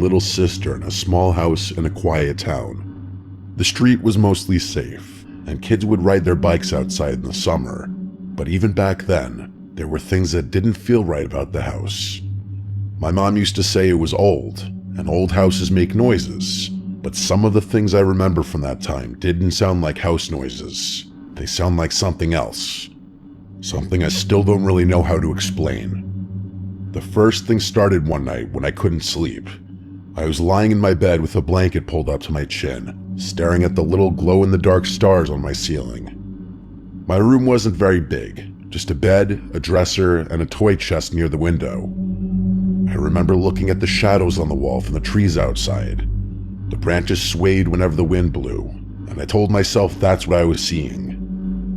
little sister in a small house in a quiet town. The street was mostly safe, and kids would ride their bikes outside in the summer. But even back then, there were things that didn't feel right about the house. My mom used to say it was old, and old houses make noises, but some of the things I remember from that time didn't sound like house noises. They sound like something else. Something I still don't really know how to explain. The first thing started one night when I couldn't sleep. I was lying in my bed with a blanket pulled up to my chin, staring at the little glow-in-the-dark stars on my ceiling. My room wasn't very big, just a bed, a dresser, and a toy chest near the window. I remember looking at the shadows on the wall from the trees outside. The branches swayed whenever the wind blew, and I told myself that's what I was seeing.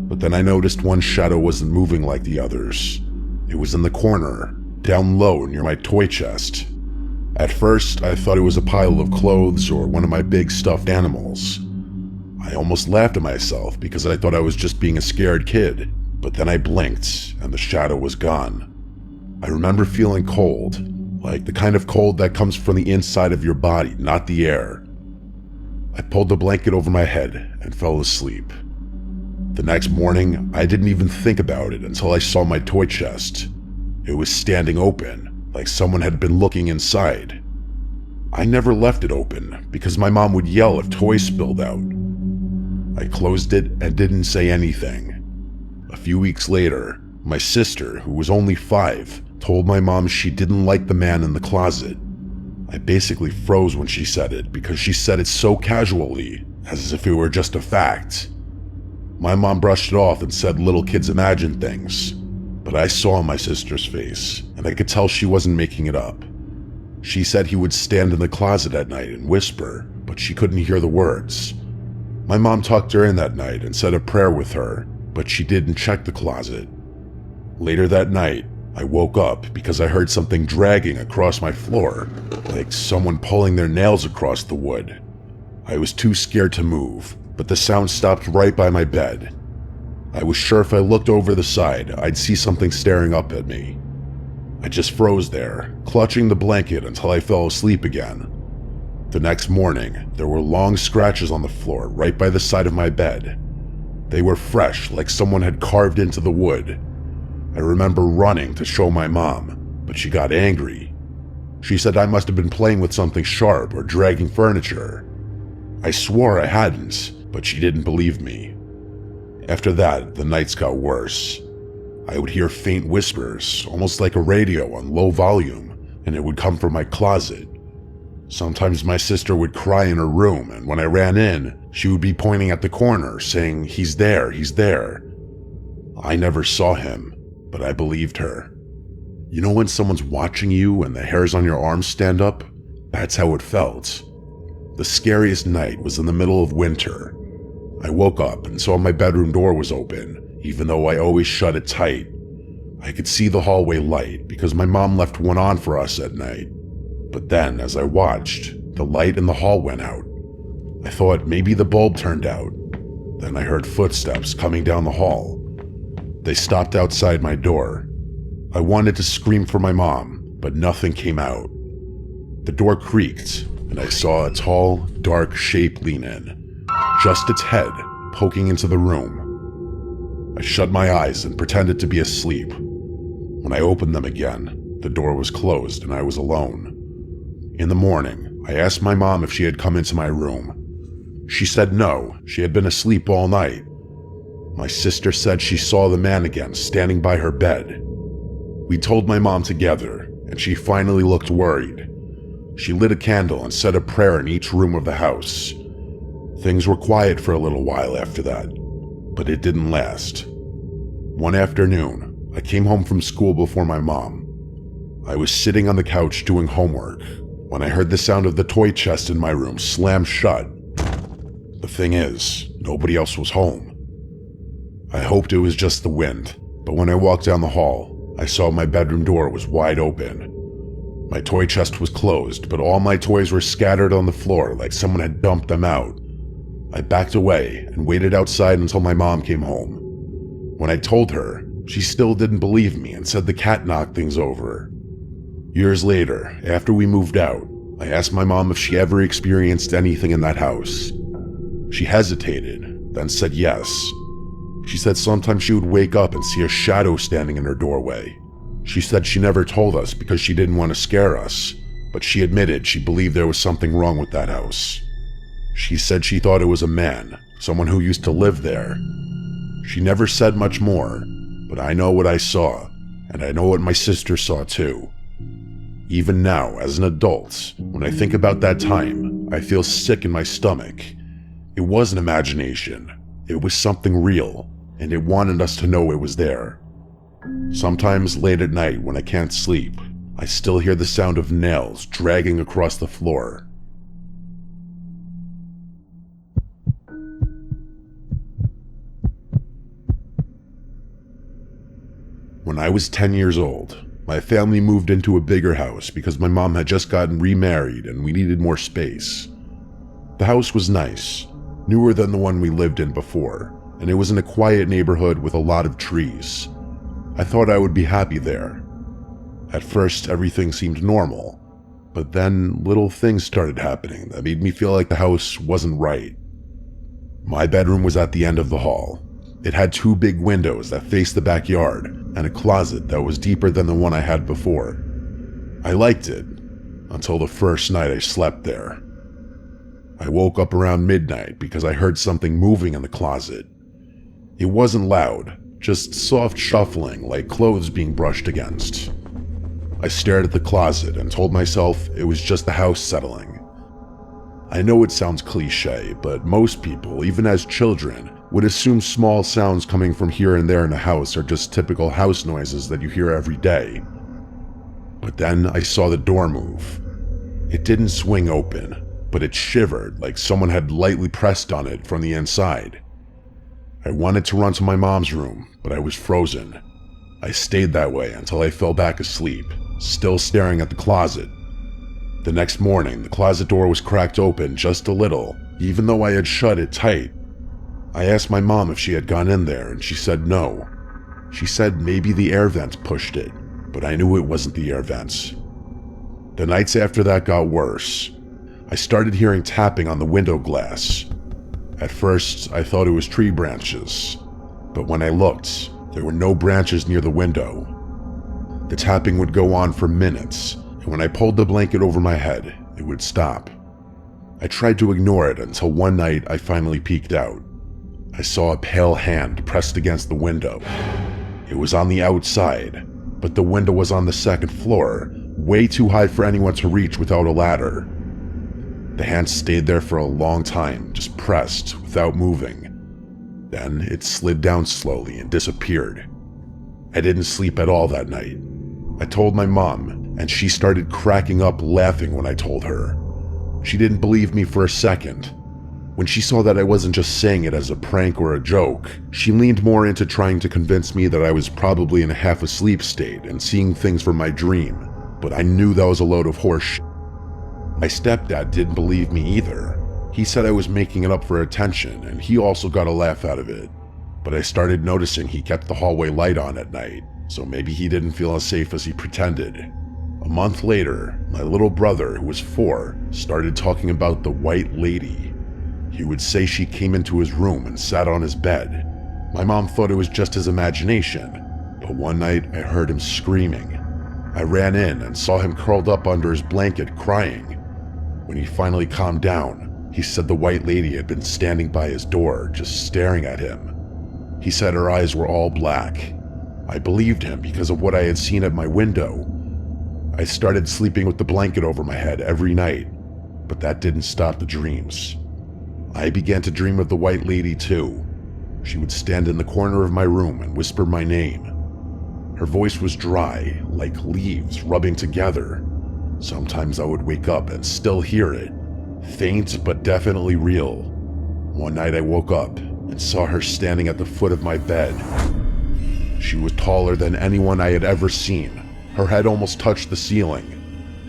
But then I noticed one shadow wasn't moving like the others. It was in the corner, down low near my toy chest. At first, I thought it was a pile of clothes or one of my big stuffed animals. I almost laughed at myself because I thought I was just being a scared kid, but then I blinked and the shadow was gone. I remember feeling cold, like the kind of cold that comes from the inside of your body, not the air. I pulled the blanket over my head and fell asleep. The next morning, I didn't even think about it until I saw my toy chest. It was standing open, like someone had been looking inside. I never left it open because my mom would yell if toys spilled out. I closed it and didn't say anything. A few weeks later, my sister, who was only 5, told my mom she didn't like the man in the closet. I basically froze when she said it because she said it so casually, as if it were just a fact. My mom brushed it off and said little kids imagine things, but I saw my sister's face, and I could tell she wasn't making it up. She said he would stand in the closet at night and whisper, but she couldn't hear the words. My mom tucked her in that night and said a prayer with her, but she didn't check the closet. Later that night, I woke up because I heard something dragging across my floor, like someone pulling their nails across the wood. I was too scared to move, but the sound stopped right by my bed. I was sure if I looked over the side, I'd see something staring up at me. I just froze there, clutching the blanket until I fell asleep again. The next morning, there were long scratches on the floor right by the side of my bed. They were fresh, like someone had carved into the wood. I remember running to show my mom, but she got angry. She said I must have been playing with something sharp or dragging furniture. I swore I hadn't, but she didn't believe me. After that, the nights got worse. I would hear faint whispers, almost like a radio on low volume, and it would come from my closet. Sometimes my sister would cry in her room, and when I ran in, she would be pointing at the corner, saying, "He's there, he's there." I never saw him, but I believed her. You know when someone's watching you and the hairs on your arms stand up? That's how it felt. The scariest night was in the middle of winter. I woke up and saw my bedroom door was open, even though I always shut it tight. I could see the hallway light because my mom left one on for us at night. But then, as I watched, the light in the hall went out. I thought maybe the bulb turned out. Then I heard footsteps coming down the hall. They stopped outside my door. I wanted to scream for my mom, but nothing came out. The door creaked, and I saw a tall, dark shape lean in, just its head poking into the room. I shut my eyes and pretended to be asleep. When I opened them again, the door was closed and I was alone. In the morning, I asked my mom if she had come into my room. She said no, she had been asleep all night. My sister said she saw the man again standing by her bed. We told my mom together, and she finally looked worried. She lit a candle and said a prayer in each room of the house. Things were quiet for a little while after that, but it didn't last. One afternoon, I came home from school before my mom. I was sitting on the couch doing homework when I heard the sound of the toy chest in my room slam shut. The thing is, nobody else was home. I hoped it was just the wind, but when I walked down the hall, I saw my bedroom door was wide open. My toy chest was closed, but all my toys were scattered on the floor like someone had dumped them out. I backed away and waited outside until my mom came home. When I told her, she still didn't believe me and said the cat knocked things over. Years later, after we moved out, I asked my mom if she ever experienced anything in that house. She hesitated, then said yes. She said sometimes she would wake up and see a shadow standing in her doorway. She said she never told us because she didn't want to scare us, but she admitted she believed there was something wrong with that house. She said she thought it was a man, someone who used to live there. She never said much more, but I know what I saw, and I know what my sister saw too. Even now, as an adult, when I think about that time, I feel sick in my stomach. It wasn't imagination. It was something real, and it wanted us to know it was there. Sometimes late at night when I can't sleep, I still hear the sound of nails dragging across the floor. When I was 10 years old, my family moved into a bigger house because my mom had just gotten remarried and we needed more space. The house was nice, newer than the one we lived in before, and it was in a quiet neighborhood with a lot of trees. I thought I would be happy there. At first, everything seemed normal, but then little things started happening that made me feel like the house wasn't right. My bedroom was at the end of the hall. It had 2 big windows that faced the backyard and a closet that was deeper than the one I had before. I liked it, until the first night I slept there. I woke up around midnight because I heard something moving in the closet. It wasn't loud, just soft shuffling like clothes being brushed against. I stared at the closet and told myself it was just the house settling. I know it sounds cliche, but most people, even as children, would assume small sounds coming from here and there in a house are just typical house noises that you hear every day. But then I saw the door move. It didn't swing open, but it shivered like someone had lightly pressed on it from the inside. I wanted to run to my mom's room, but I was frozen. I stayed that way until I fell back asleep, still staring at the closet. The next morning, the closet door was cracked open just a little, even though I had shut it tight. I asked my mom if she had gone in there, and she said no. She said maybe the air vents pushed it, but I knew it wasn't the air vents. The nights after that got worse. I started hearing tapping on the window glass. At first, I thought it was tree branches, but when I looked, there were no branches near the window. The tapping would go on for minutes, and when I pulled the blanket over my head, it would stop. I tried to ignore it until one night I finally peeked out. I saw a pale hand pressed against the window. It was on the outside, but the window was on the second floor, way too high for anyone to reach without a ladder. The hand stayed there for a long time, just pressed, without moving. Then it slid down slowly and disappeared. I didn't sleep at all that night. I told my mom, and she started cracking up laughing when I told her. She didn't believe me for a second. When she saw that I wasn't just saying it as a prank or a joke, she leaned more into trying to convince me that I was probably in a half-asleep state and seeing things from my dream, but I knew that was a load of horseshit. My stepdad didn't believe me either. He said I was making it up for attention, and he also got a laugh out of it. But I started noticing he kept the hallway light on at night, so maybe he didn't feel as safe as he pretended. A month later, my little brother, who was 4, started talking about the white lady. He would say she came into his room and sat on his bed. My mom thought it was just his imagination, but one night I heard him screaming. I ran in and saw him curled up under his blanket crying. When he finally calmed down, he said the white lady had been standing by his door, just staring at him. He said her eyes were all black. I believed him because of what I had seen at my window. I started sleeping with the blanket over my head every night, but that didn't stop the dreams. I began to dream of the white lady too. She would stand in the corner of my room and whisper my name. Her voice was dry, like leaves rubbing together. Sometimes I would wake up and still hear it, faint but definitely real. One night I woke up and saw her standing at the foot of my bed. She was taller than anyone I had ever seen. Her head almost touched the ceiling.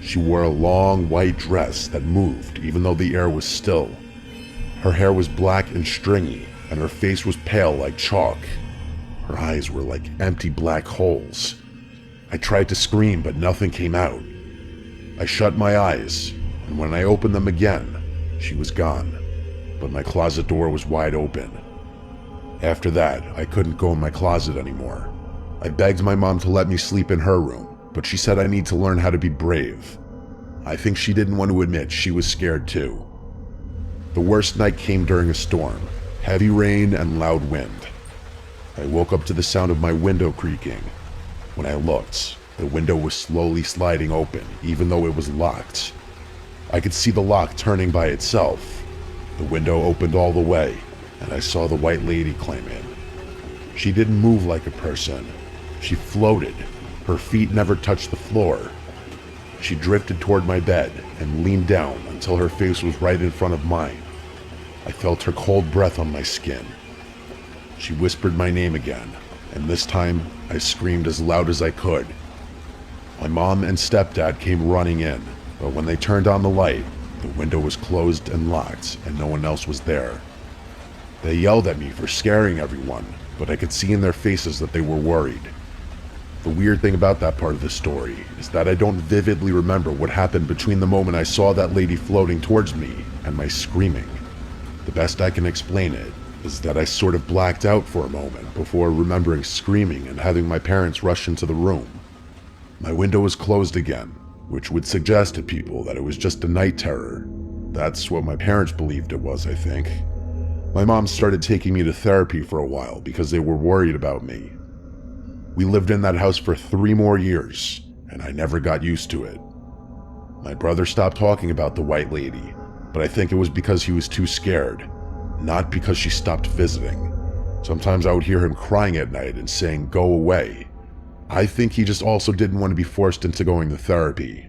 She wore a long white dress that moved even though the air was still. Her hair was black and stringy, and her face was pale like chalk. Her eyes were like empty black holes. I tried to scream, but nothing came out. I shut my eyes, and when I opened them again, she was gone, but my closet door was wide open. After that, I couldn't go in my closet anymore. I begged my mom to let me sleep in her room, but she said I need to learn how to be brave. I think she didn't want to admit she was scared too. The worst night came during a storm, heavy rain and loud wind. I woke up to the sound of my window creaking. When I looked, the window was slowly sliding open, even though it was locked. I could see the lock turning by itself. The window opened all the way, and I saw the white lady climb in. She didn't move like a person. She floated. Her feet never touched the floor. She drifted toward my bed and leaned down until her face was right in front of mine. I felt her cold breath on my skin. She whispered my name again, and this time I screamed as loud as I could. My mom and stepdad came running in, but when they turned on the light, the window was closed and locked, and no one else was there. They yelled at me for scaring everyone, but I could see in their faces that they were worried. The weird thing about that part of the story is that I don't vividly remember what happened between the moment I saw that lady floating towards me and my screaming. The best I can explain it is that I sort of blacked out for a moment before remembering screaming and having my parents rush into the room. My window was closed again, which would suggest to people that it was just a night terror. That's what my parents believed it was, I think. My mom started taking me to therapy for a while because they were worried about me. We lived in that house for 3 more years, and I never got used to it. My brother stopped talking about the white lady, but I think it was because he was too scared, not because she stopped visiting. Sometimes I would hear him crying at night and saying, "Go away." I think he just also didn't want to be forced into going to therapy.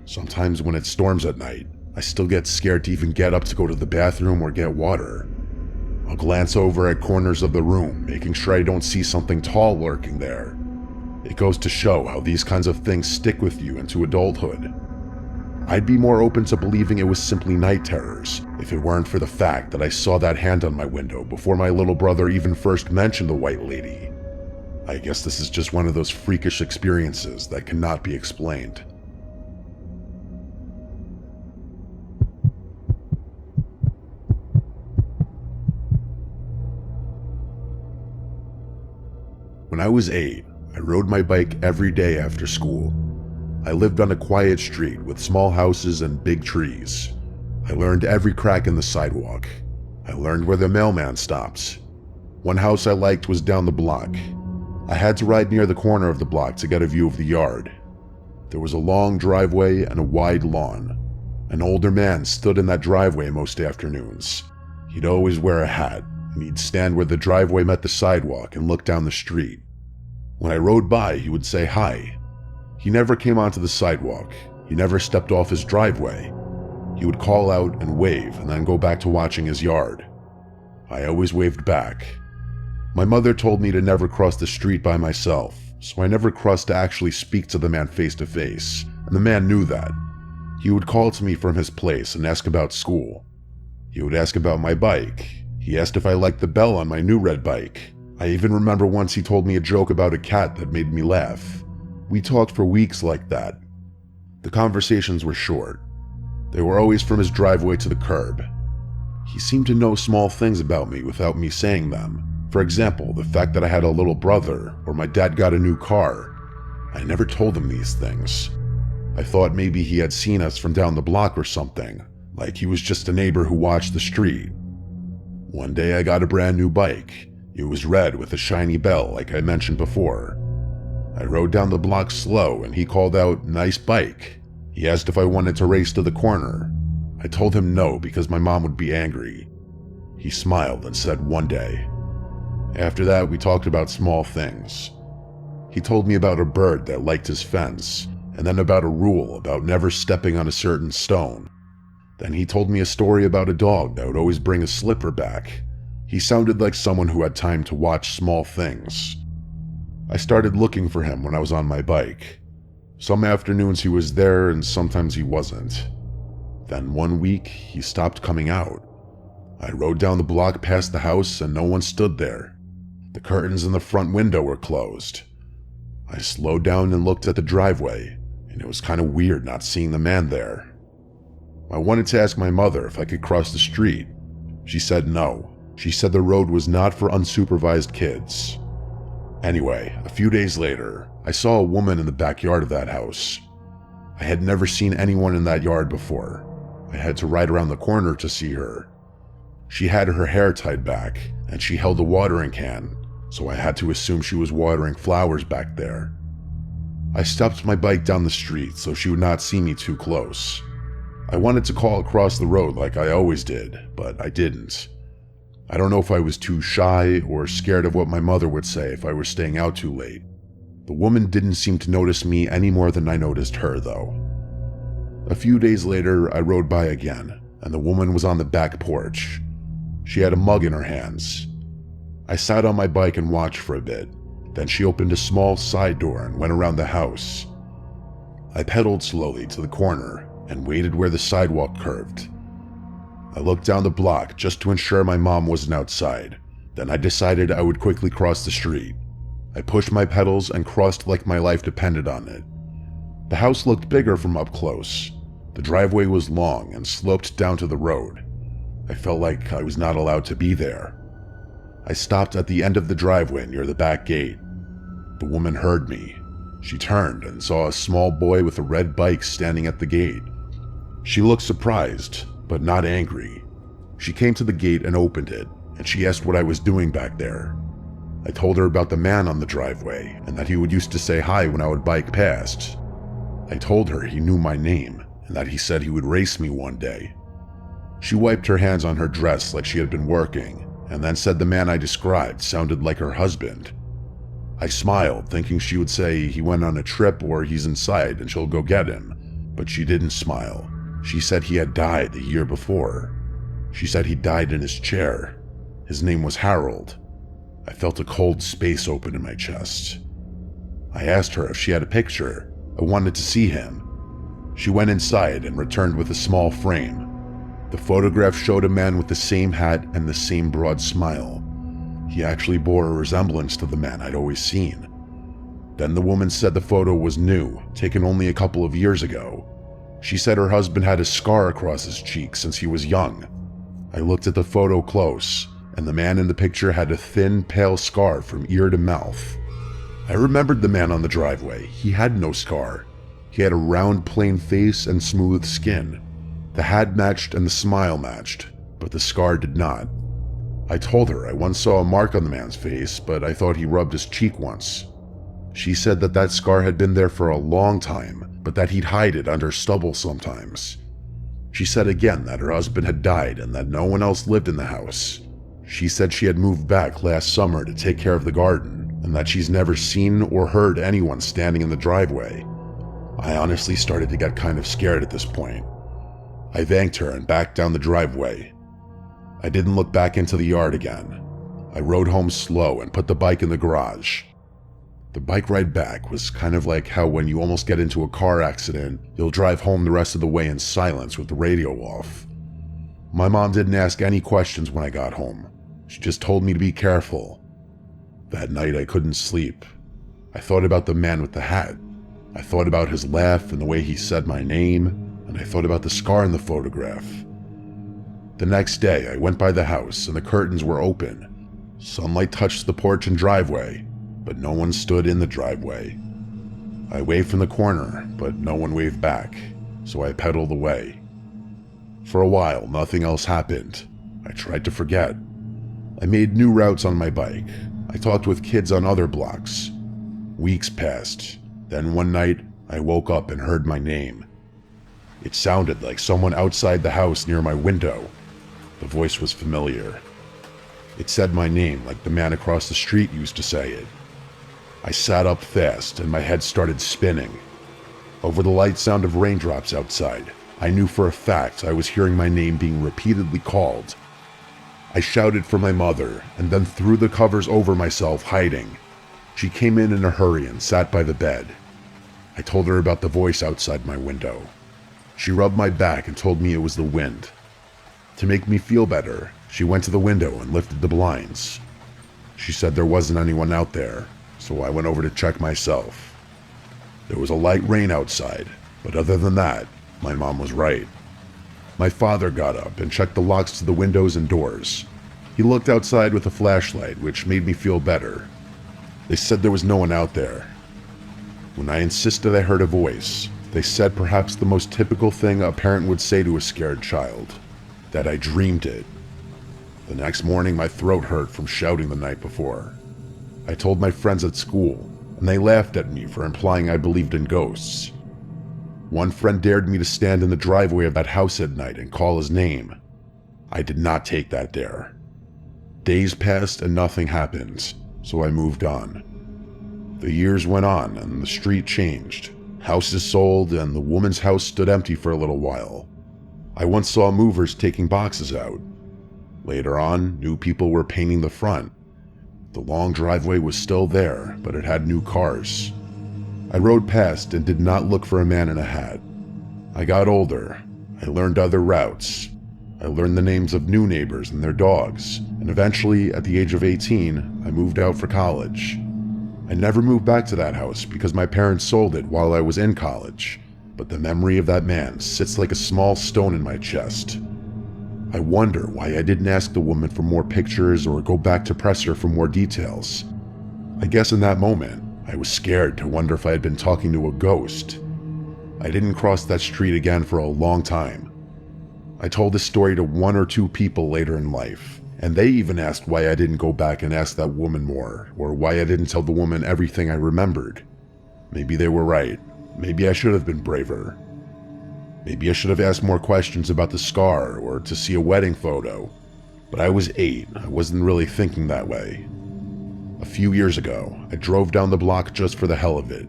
Sometimes when it storms at night, I still get scared to even get up to go to the bathroom or get water. I'll glance over at corners of the room, making sure I don't see something tall lurking there. It goes to show how these kinds of things stick with you into adulthood. I'd be more open to believing it was simply night terrors if it weren't for the fact that I saw that hand on my window before my little brother even first mentioned the white lady. I guess this is just one of those freakish experiences that cannot be explained. When I was 8, I rode my bike every day after school. I lived on a quiet street with small houses and big trees. I learned every crack in the sidewalk. I learned where the mailman stops. One house I liked was down the block. I had to ride near the corner of the block to get a view of the yard. There was a long driveway and a wide lawn. An older man stood in that driveway most afternoons. He'd always wear a hat, and he'd stand where the driveway met the sidewalk and look down the street. When I rode by, he would say hi. He never came onto the sidewalk. He never stepped off his driveway. He would call out and wave and then go back to watching his yard. I always waved back. My mother told me to never cross the street by myself, so I never crossed to actually speak to the man face to face, and the man knew that. He would call to me from his place and ask about school. He would ask about my bike. He asked if I liked the bell on my new red bike. I even remember once he told me a joke about a cat that made me laugh. We talked for weeks like that. The conversations were short. They were always from his driveway to the curb. He seemed to know small things about me without me saying them. For example, the fact that I had a little brother or my dad got a new car. I never told him these things. I thought maybe he had seen us from down the block or something, like he was just a neighbor who watched the street. One day I got a brand new bike. It was red with a shiny bell like I mentioned before. I rode down the block slow and he called out, "Nice bike." He asked if I wanted to race to the corner. I told him no because my mom would be angry. He smiled and said one day. After that, we talked about small things. He told me about a bird that liked his fence, and then about a rule about never stepping on a certain stone. Then he told me a story about a dog that would always bring a slipper back. He sounded like someone who had time to watch small things. I started looking for him when I was on my bike. Some afternoons he was there and sometimes he wasn't. Then one week, he stopped coming out. I rode down the block past the house and no one stood there. The curtains in the front window were closed. I slowed down and looked at the driveway, and it was kind of weird not seeing the man there. I wanted to ask my mother if I could cross the street. She said no. She said the road was not for unsupervised kids. Anyway, a few days later, I saw a woman in the backyard of that house. I had never seen anyone in that yard before. I had to ride around the corner to see her. She had her hair tied back, and she held a watering can, so I had to assume she was watering flowers back there. I stopped my bike down the street so she would not see me too close. I wanted to call across the road like I always did, but I didn't. I don't know if I was too shy or scared of what my mother would say if I were staying out too late. The woman didn't seem to notice me any more than I noticed her, though. A few days later, I rode by again, and the woman was on the back porch. She had a mug in her hands. I sat on my bike and watched for a bit. Then she opened a small side door and went around the house. I pedaled slowly to the corner and waited where the sidewalk curved. I looked down the block just to ensure my mom wasn't outside. Then I decided I would quickly cross the street. I pushed my pedals and crossed like my life depended on it. The house looked bigger from up close. The driveway was long and sloped down to the road. I felt like I was not allowed to be there. I stopped at the end of the driveway near the back gate. The woman heard me. She turned and saw a small boy with a red bike standing at the gate. She looked surprised, but not angry. She came to the gate and opened it, and she asked what I was doing back there. I told her about the man on the driveway and that he would used to say hi when I would bike past. I told her he knew my name and that he said he would race me one day. She wiped her hands on her dress like she had been working, and then said the man I described sounded like her husband. I smiled, thinking she would say he went on a trip or he's inside and she'll go get him, but she didn't smile. She said he had died the year before. She said he died in his chair. His name was Harold. I felt a cold space open in my chest. I asked her if she had a picture. I wanted to see him. She went inside and returned with a small frame. The photograph showed a man with the same hat and the same broad smile. He actually bore a resemblance to the man I'd always seen. Then the woman said the photo was new, taken only a couple of years ago. She said her husband had a scar across his cheek since he was young. I looked at the photo close, and the man in the picture had a thin, pale scar from ear to mouth. I remembered the man on the driveway. He had no scar. He had a round, plain face and smooth skin. The hat matched and the smile matched, but the scar did not. I told her I once saw a mark on the man's face, but I thought he rubbed his cheek once. She said that that scar had been there for a long time, but that he'd hide it under stubble sometimes. She said again that her husband had died and that no one else lived in the house. She said she had moved back last summer to take care of the garden, and that she's never seen or heard anyone standing in the driveway. I honestly started to get kind of scared at this point. I thanked her and backed down the driveway. I didn't look back into the yard again. I rode home slow and put the bike in the garage. The bike ride back was kind of like how when you almost get into a car accident, you'll drive home the rest of the way in silence with the radio off. My mom didn't ask any questions when I got home. She just told me to be careful. That night I couldn't sleep. I thought about the man with the hat. I thought about his laugh and the way he said my name, and I thought about the scar in the photograph. The next day I went by the house and the curtains were open. Sunlight touched the porch and driveway, but no one stood in the driveway. I waved from the corner, but no one waved back, so I pedaled away. For a while, nothing else happened. I tried to forget. I made new routes on my bike. I talked with kids on other blocks. Weeks passed. Then one night, I woke up and heard my name. It sounded like someone outside the house near my window. The voice was familiar. It said my name like the man across the street used to say it. I sat up fast and my head started spinning. Over the light sound of raindrops outside, I knew for a fact I was hearing my name being repeatedly called. I shouted for my mother and then threw the covers over myself, hiding. She came in a hurry and sat by the bed. I told her about the voice outside my window. She rubbed my back and told me it was the wind. To make me feel better, she went to the window and lifted the blinds. She said there wasn't anyone out there, so I went over to check myself. There was a light rain outside, but other than that, my mom was right. My father got up and checked the locks to the windows and doors. He looked outside with a flashlight, which made me feel better. They said there was no one out there. When I insisted I heard a voice, they said perhaps the most typical thing a parent would say to a scared child, that I dreamed it. The next morning, my throat hurt from shouting the night before. I told my friends at school, and they laughed at me for implying I believed in ghosts. One friend dared me to stand in the driveway of that house at night and call his name. I did not take that dare. Days passed and nothing happened, so I moved on. The years went on and the street changed. Houses sold and the woman's house stood empty for a little while. I once saw movers taking boxes out. Later on, new people were painting the front. The long driveway was still there, but it had new cars. I rode past and did not look for a man in a hat. I got older. I learned other routes. I learned the names of new neighbors and their dogs, and eventually, at the age of 18, I moved out for college. I never moved back to that house because my parents sold it while I was in college, but the memory of that man sits like a small stone in my chest. I wonder why I didn't ask the woman for more pictures or go back to press her for more details. I guess in that moment, I was scared to wonder if I had been talking to a ghost. I didn't cross that street again for a long time. I told this story to 1 or 2 people later in life, and they even asked why I didn't go back and ask that woman more, or why I didn't tell the woman everything I remembered. Maybe they were right. Maybe I should have been braver. Maybe I should have asked more questions about the scar or to see a wedding photo. But I was 8, I wasn't really thinking that way. A few years ago, I drove down the block just for the hell of it.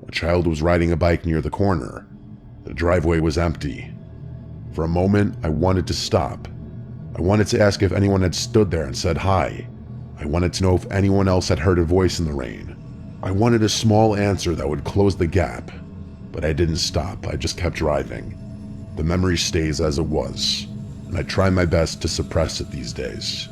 A child was riding a bike near the corner. The driveway was empty. For a moment, I wanted to stop. I wanted to ask if anyone had stood there and said hi. I wanted to know if anyone else had heard a voice in the rain. I wanted a small answer that would close the gap. But I didn't stop, I just kept driving. The memory stays as it was, and I try my best to suppress it these days.